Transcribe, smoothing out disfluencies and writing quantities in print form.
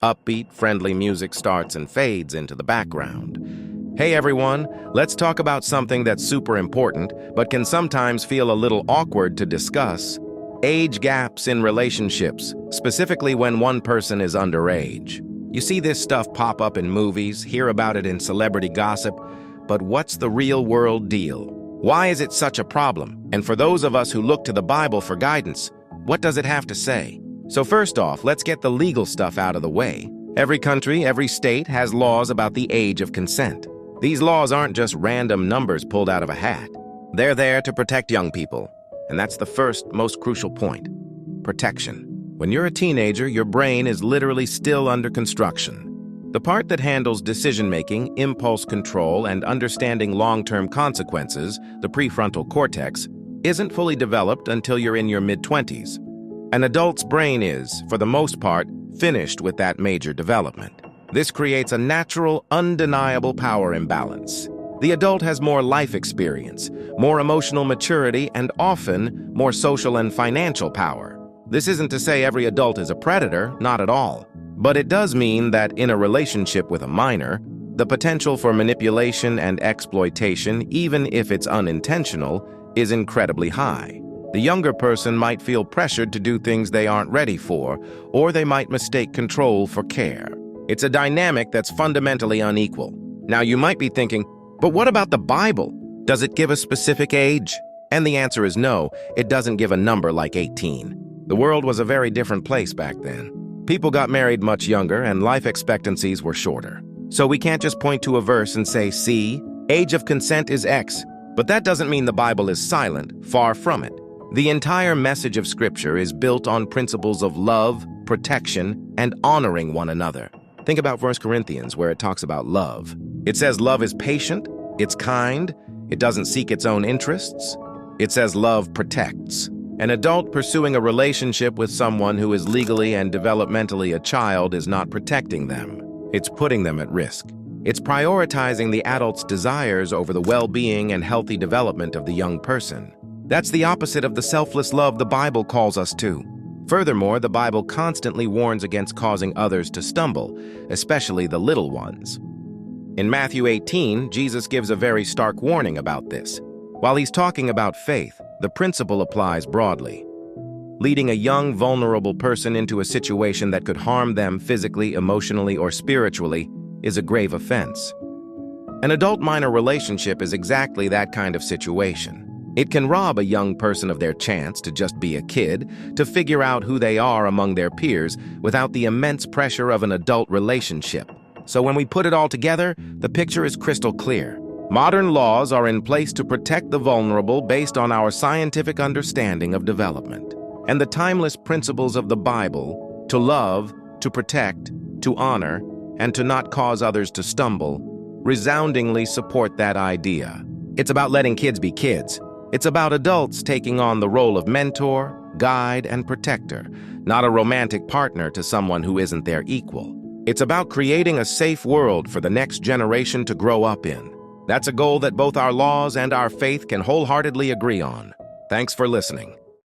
Upbeat, friendly music starts and fades into the background. Hey everyone, let's talk about something that's super important, but can sometimes feel a little awkward to discuss. Age gaps in relationships, specifically when one person is underage. You see this stuff pop up in movies, hear about it in celebrity gossip, but what's the real-world deal? Why is it such a problem? And for those of us who look to the Bible for guidance, what does it have to say? So first off, let's get the legal stuff out of the way. Every country, every state has laws about the age of consent. These laws aren't just random numbers pulled out of a hat. They're there to protect young people. And that's the first, most crucial point. Protection. When you're a teenager, your brain is literally still under construction. The part that handles decision-making, impulse control, and understanding long-term consequences, the prefrontal cortex, isn't fully developed until you're in your mid-20s. An adult's brain is, for the most part, finished with that major development. This creates a natural, undeniable power imbalance. The adult has more life experience, more emotional maturity, and often more social and financial power. This isn't to say every adult is a predator, not at all. But it does mean that in a relationship with a minor, the potential for manipulation and exploitation, even if it's unintentional, is incredibly high. The younger person might feel pressured to do things they aren't ready for, or they might mistake control for care. It's a dynamic that's fundamentally unequal. Now, you might be thinking, but what about the Bible? Does it give a specific age? And the answer is no, it doesn't give a number like 18. The world was a very different place back then. People got married much younger, and life expectancies were shorter. So we can't just point to a verse and say, see, age of consent is X. But that doesn't mean the Bible is silent, far from it. The entire message of Scripture is built on principles of love, protection, and honoring one another. Think about 1 Corinthians, where it talks about love. It says love is patient, it's kind, it doesn't seek its own interests. It says love protects. An adult pursuing a relationship with someone who is legally and developmentally a child is not protecting them. It's putting them at risk. It's prioritizing the adult's desires over the well-being and healthy development of the young person. That's the opposite of the selfless love the Bible calls us to. Furthermore, the Bible constantly warns against causing others to stumble, especially the little ones. In Matthew 18, Jesus gives a very stark warning about this. While he's talking about faith, the principle applies broadly. Leading a young, vulnerable person into a situation that could harm them physically, emotionally, or spiritually is a grave offense. An adult-minor relationship is exactly that kind of situation. It can rob a young person of their chance to just be a kid, to figure out who they are among their peers without the immense pressure of an adult relationship. So when we put it all together, the picture is crystal clear. Modern laws are in place to protect the vulnerable based on our scientific understanding of development. And the timeless principles of the Bible, to love, to protect, to honor, and to not cause others to stumble, resoundingly support that idea. It's about letting kids be kids. It's about adults taking on the role of mentor, guide, and protector, not a romantic partner to someone who isn't their equal. It's about creating a safe world for the next generation to grow up in. That's a goal that both our laws and our faith can wholeheartedly agree on. Thanks for listening.